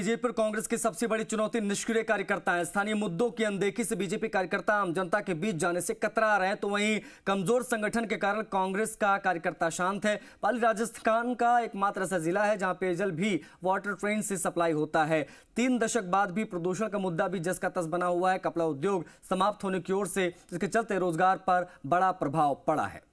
BJP पर कांग्रेस की सबसे बड़ी चुनौती निष्क्रिय कार्यकर्ता है। स्थानीय मुद्दों की अनदेखी से बीजेपी कार्यकर्ता आम जनता के बीच जाने से कतरा रहे हैं, तो वहीं कमजोर संगठन के कारण कांग्रेस का कार्यकर्ता शांत है। पाली राजस्थान का एकमात्र ऐसा जिला है जहां पेयजल भी वाटर ट्रेन से सप्लाई होता है। 3 दशक बाद भी प्रदूषण का मुद्दा भी जस का तस बना हुआ है। कपड़ा उद्योग समाप्त होने की ओर से, जिसके चलते रोजगार पर बड़ा प्रभाव पड़ा है।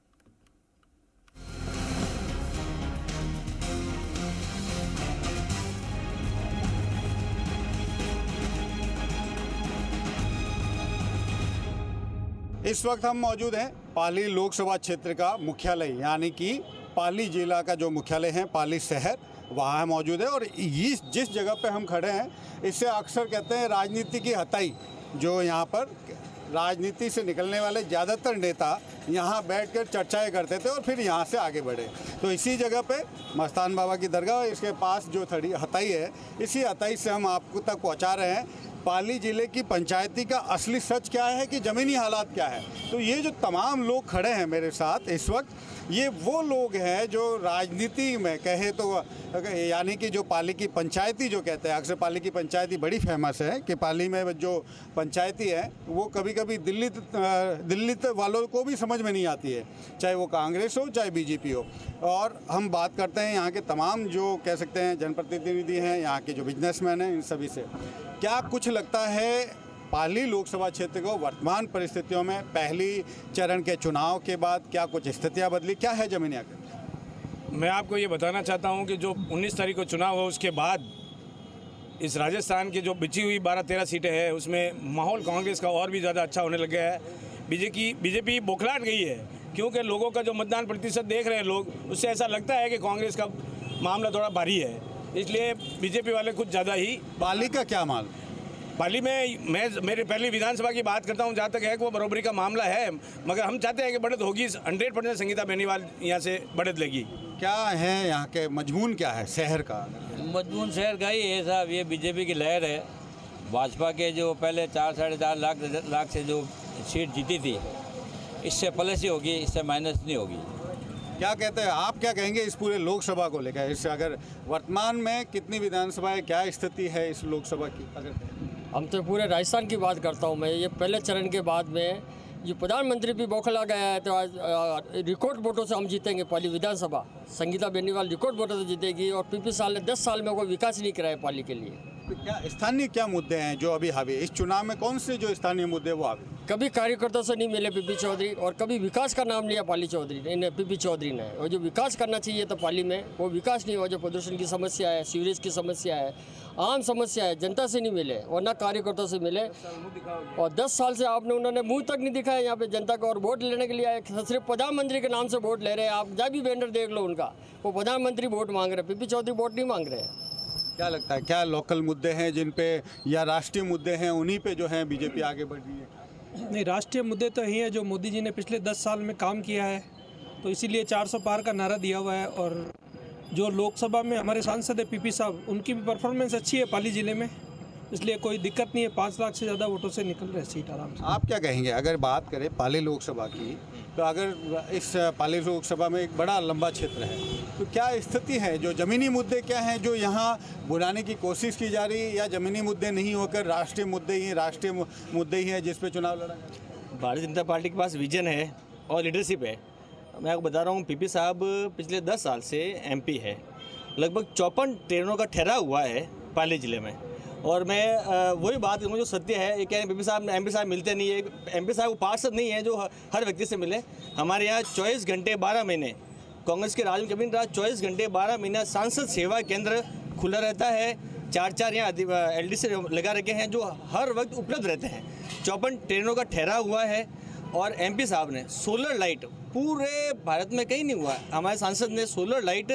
इस वक्त हम मौजूद हैं पाली लोकसभा क्षेत्र का मुख्यालय, यानी कि पाली जिला का जो मुख्यालय है पाली शहर, वहाँ मौजूद है। और इस जिस जगह पे हम खड़े हैं, इससे अक्सर कहते हैं राजनीति की हताई। जो यहाँ पर राजनीति से निकलने वाले ज़्यादातर नेता यहाँ बैठकर चर्चाएं करते थे और फिर यहाँ से आगे बढ़े। तो इसी जगह पे मस्तान बाबा की दरगाह, इसके पास जो थड़ी हताई है, इसी हताई से हम आपको तक पहुँचा रहे हैं पाली ज़िले की पंचायती का असली सच क्या है कि ज़मीनी हालात क्या है। तो ये जो तमाम लोग खड़े हैं मेरे साथ इस वक्त, ये वो लोग हैं जो राजनीति में कहे तो यानी कि जो पाली की पंचायती जो कहते हैं, अक्सर पाली की पंचायती बड़ी फेमस है कि पाली में जो पंचायती है वो कभी कभी दिल्ली वालों को भी समझ में नहीं आती है, चाहे वो कांग्रेस हो चाहे बीजेपी हो। और हम बात करते हैं यहाँ के तमाम जो कह सकते हैं जनप्रतिनिधि हैं, यहाँ के जो बिजनेसमैन हैं, इन सभी से क्या कुछ लगता है पाली लोकसभा क्षेत्र को वर्तमान परिस्थितियों में पहली चरण के चुनाव के बाद क्या कुछ स्थितियां बदली, क्या है जमीनी आकर? मैं आपको ये बताना चाहता हूं कि जो 19 तारीख को चुनाव हो उसके बाद इस राजस्थान की जो बची हुई 12-13 सीटें हैं उसमें माहौल कांग्रेस का और भी ज़्यादा अच्छा होने लग गया है। बीजेपी बौखलाहट गई है, क्योंकि लोगों का जो मतदान प्रतिशत देख रहे हैं लोग, उससे ऐसा लगता है कि कांग्रेस का मामला थोड़ा भारी है, इसलिए बीजेपी वाले कुछ ज़्यादा ही। पाली का क्या माल? पाली में मैं मेरे पहली विधानसभा की बात करता हूं, जहां तक है कि वो बराबरी का मामला है, मगर हम चाहते हैं कि बढ़त होगी। 100% संगीता बेनीवाल यहां से बढ़त लेगी। क्या है यहाँ के मजमून, क्या है शहर का? मजमून शहर का ही है साहब, ये बीजेपी की लहर है। भाजपा के जो पहले 4-4.5 लाख से जो सीट जीती थी, इससे प्लस ही होगी, इससे माइनस नहीं होगी। क्या कहते हैं आप, क्या कहेंगे इस पूरे लोकसभा को लेकर? इससे अगर वर्तमान में कितनी विधानसभाएं, क्या स्थिति है इस लोकसभा की? अगर हम तो पूरे राजस्थान की बात करता हूँ मैं, ये पहले चरण के बाद में ये प्रधानमंत्री भी बौखला गया है, तो आज रिकॉर्ड वोटों से हम जीतेंगे पाली विधानसभा। संगीता बेनीवाल रिकॉर्ड वोटों से जीतेगी। और पीपी साल ने 10 साल में कोई विकास नहीं कराया पाली के लिए। तो क्या स्थानीय क्या मुद्दे हैं जो अभी हावी? इस चुनाव में कौन से जो स्थानीय मुद्दे वो हावी? कभी कार्यकर्ताओं से नहीं मिले पीपी चौधरी, और कभी विकास का नाम लिया पाली चौधरी ने, पीपी चौधरी ने। और जो विकास करना चाहिए तो पाली में वो विकास नहीं हुआ। जो प्रदूषण की समस्या है, सीवरेज की समस्या है, आम समस्या है, जनता से नहीं मिले और ना कार्यकर्ताओं से मिले। और 10 साल से आपने उन्होंने मुंह तक नहीं दिखाया यहाँ पे जनता को। और वोट लेने के लिए आए, सिर्फ प्रधानमंत्री के नाम से वोट ले रहे हैं। आप जब भी बैनर देख लो उनका, वो प्रधानमंत्री वोट मांग रहे हैं, पीपी चौधरी वोट नहीं मांग रहे हैं। क्या लगता है, क्या लोकल मुद्दे हैं जिन पे, या राष्ट्रीय मुद्दे हैं उन्हीं पे जो है बीजेपी आगे बढ़ रही है? नहीं, राष्ट्रीय मुद्दे तो यही है जो मोदी जी ने पिछले 10 साल में काम किया है, तो इसीलिए 400 पार का नारा दिया हुआ है। और जो लोकसभा में हमारे सांसद है पीपी साहब, उनकी भी परफॉर्मेंस अच्छी है पाली ज़िले में, इसलिए कोई दिक्कत नहीं है। 5 लाख से ज़्यादा वोटों से निकल रहे सीट आराम से। आप क्या कहेंगे अगर बात करें पाली लोकसभा की, तो अगर इस पाली लोकसभा में एक बड़ा लंबा क्षेत्र है, तो क्या स्थिति है? जो ज़मीनी मुद्दे क्या हैं जो यहाँ बुलाने की कोशिश की जा रही है, या ज़मीनी मुद्दे नहीं होकर राष्ट्रीय मुद्दे ही हैं जिस पे चुनाव लड़ा जाए? भारतीय जनता पार्टी के पास विजन है और लीडरशिप है। मैं आपको बता रहा हूँ, पीपी साहब पिछले 10 साल से एमपी है। लगभग 54 ट्रेनों का ठहरा हुआ है पाली ज़िले में। और मैं वही बात करूँगा जो सत्य है। ये कह रहे हैं पीपी साहब, एमपी साहब मिलते नहीं है। एमपी साहब वो पार्षद नहीं है जो हर व्यक्ति से मिले। हमारे यहाँ 24 घंटे 12 महीने, कांग्रेस के राज में कभी नहीं रहा, 24 घंटे 12 महीना सांसद सेवा केंद्र खुला रहता है। 4 यहाँ LDC लगा रखे हैं जो हर वक्त उपलब्ध रहते हैं। 54 ट्रेनों का ठहरा हुआ है। और एमपी साहब ने सोलर लाइट, पूरे भारत में कहीं नहीं हुआ, हमारे सांसद ने सोलर लाइट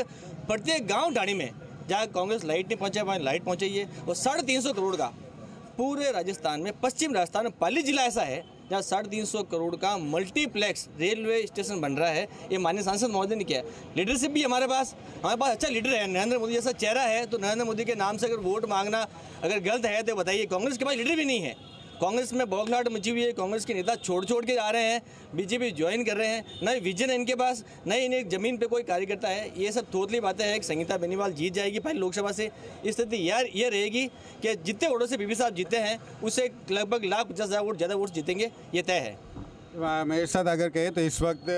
प्रत्येक गांव ढाणी में, जहाँ कांग्रेस लाइट नहीं पहुँचा पाए, लाइट पहुँचाई है। और 350 करोड़ का पूरे राजस्थान में, पश्चिम राजस्थान में पाली जिला ऐसा है जहाँ 350 करोड़ का मल्टीप्लेक्स रेलवे स्टेशन बन रहा है। ये माननीय सांसद महोदय ने किया है। लीडरशिप भी हमारे पास अच्छा लीडर है, नरेंद्र मोदी जैसा चेहरा है। तो नरेंद्र मोदी के नाम से अगर वोट मांगना अगर गलत है तो बताइए। कांग्रेस के पास लीडर भी नहीं है। कांग्रेस में बौखलाहट मची हुई है, कांग्रेस के नेता छोड़ के जा रहे हैं, बीजेपी ज्वाइन कर रहे हैं, न विजन है इनके पास, न इन्हें ज़मीन पे कोई कार्यकर्ता है। ये सब थोतली बातें हैं। संगीता बेनीवाल जीत जाएगी पहले लोकसभा से। स्थिति ये रहेगी कि जितने वोटों से पीपी साहब जीते हैं उससे लगभग 1,50,000 वोट ज़्यादा वोट जीतेंगे, ये तय है। मेरे साथ अगर कहें तो इस वक्त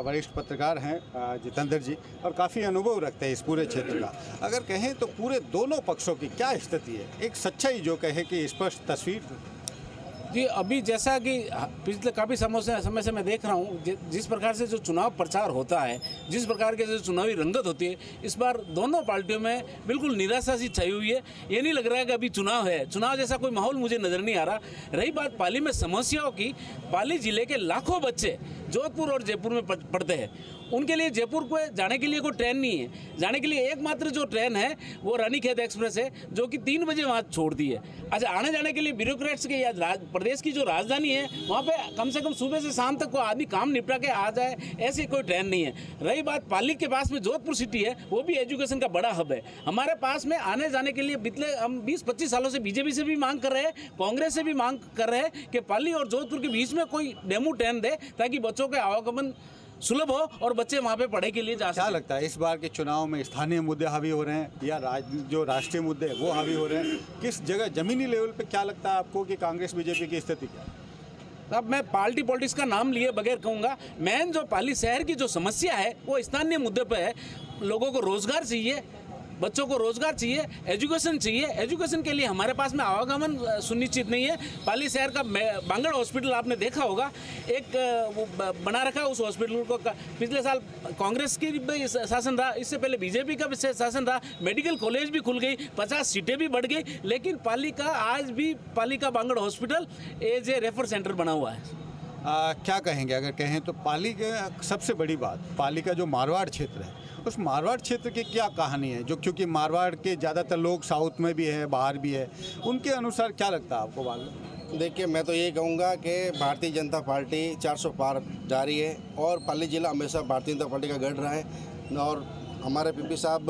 वरिष्ठ पत्रकार हैं जितेंद्र जी, और काफ़ी अनुभव रखते हैं इस पूरे क्षेत्र का। अगर कहें तो पूरे दोनों पक्षों की क्या स्थिति है, एक सच्चाई जो कहे कि स्पष्ट तस्वीर? जी, अभी जैसा कि पिछले काफ़ी समय से मैं देख रहा हूँ, जिस प्रकार से जो चुनाव प्रचार होता है, जिस प्रकार के जो चुनावी रंगत होती है, इस बार दोनों पार्टियों में बिल्कुल निराशा सी छाई हुई है। ये नहीं लग रहा है कि अभी चुनाव है, चुनाव जैसा कोई माहौल मुझे नज़र नहीं आ रहा। रही बात पाली में समस्याओं की, पाली जिले के लाखों बच्चे जोधपुर और जयपुर में पढ़ते हैं। उनके लिए जयपुर को जाने के लिए कोई ट्रेन नहीं है। जाने के लिए एकमात्र जो ट्रेन है वो रानीखेत एक्सप्रेस है, जो कि 3 बजे वहाँ छोड़ती है। अच्छा, आने जाने के लिए ब्यूरोक्रेट्स के या प्रदेश की जो राजधानी है वहाँ पे कम से कम सुबह से शाम तक को आदमी काम निपटा के आ जाए, ऐसी कोई ट्रेन नहीं है। रही बात पाली के पास में जोधपुर सिटी है, वो भी एजुकेशन का बड़ा हब है। हमारे पास में आने जाने के लिए पिछले हम 20-25 सालों से बीजेपी से भी मांग कर रहे हैं, कांग्रेस से भी मांग कर रहे हैं कि पाली और जोधपुर के बीच में कोई डेमू ट्रेन दे, ताकि बच्चों के आवागमन सुलभ हो और बच्चे वहाँ पे पढ़ाई के लिए जा सकें। क्या लगता है इस बार के चुनाव में स्थानीय मुद्दे हावी हो रहे हैं या जो राष्ट्रीय मुद्दे हैं वो हावी हो रहे हैं? किस जगह जमीनी लेवल पे क्या लगता है आपको कि कांग्रेस बीजेपी की स्थिति क्या है? अब मैं पार्टी पॉलिटिक्स का नाम लिए बगैर कहूँगा, मेन जो पाली शहर की जो समस्या है वो स्थानीय मुद्दे पे है। लोगों को रोजगार चाहिए, बच्चों को रोजगार चाहिए, एजुकेशन चाहिए। एजुकेशन के लिए हमारे पास में आवागमन सुनिश्चित नहीं है। पाली शहर का बांगड़ हॉस्पिटल आपने देखा होगा, एक वो बना रखा उस हॉस्पिटल को। पिछले साल कांग्रेस की भी शासन रहा, इससे पहले बीजेपी का भी शासन रहा। मेडिकल कॉलेज भी खुल गई, 50 सीटें भी बढ़ गई, लेकिन पाली का आज भी पाली का Bangur hospital as a refer centre बना हुआ है। क्या कहेंगे अगर कहें तो पाली के सबसे बड़ी बात, पाली का जो मारवाड़ क्षेत्र है, उस मारवाड़ क्षेत्र की क्या कहानी है? जो क्योंकि मारवाड़ के ज़्यादातर लोग साउथ में भी है, बाहर भी है, उनके अनुसार क्या लगता है आपको? बात देखिए, मैं तो ये कहूँगा कि भारतीय जनता पार्टी 400 पार जा रही है और पाली जिला हमेशा भारतीय जनता पार्टी का गढ़ रहा है। और हमारे पीपी साहब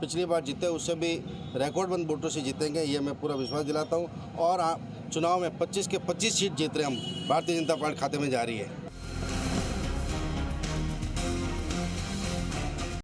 पिछली बार जीते, उससे भी रिकॉर्डबंद वोटों से जीतेंगे, ये मैं पूरा विश्वास दिलाता हूँ। और चुनाव में 25 के 25 सीट जीत रहे हम, भारतीय जनता पार्टी खाते में जा रही है।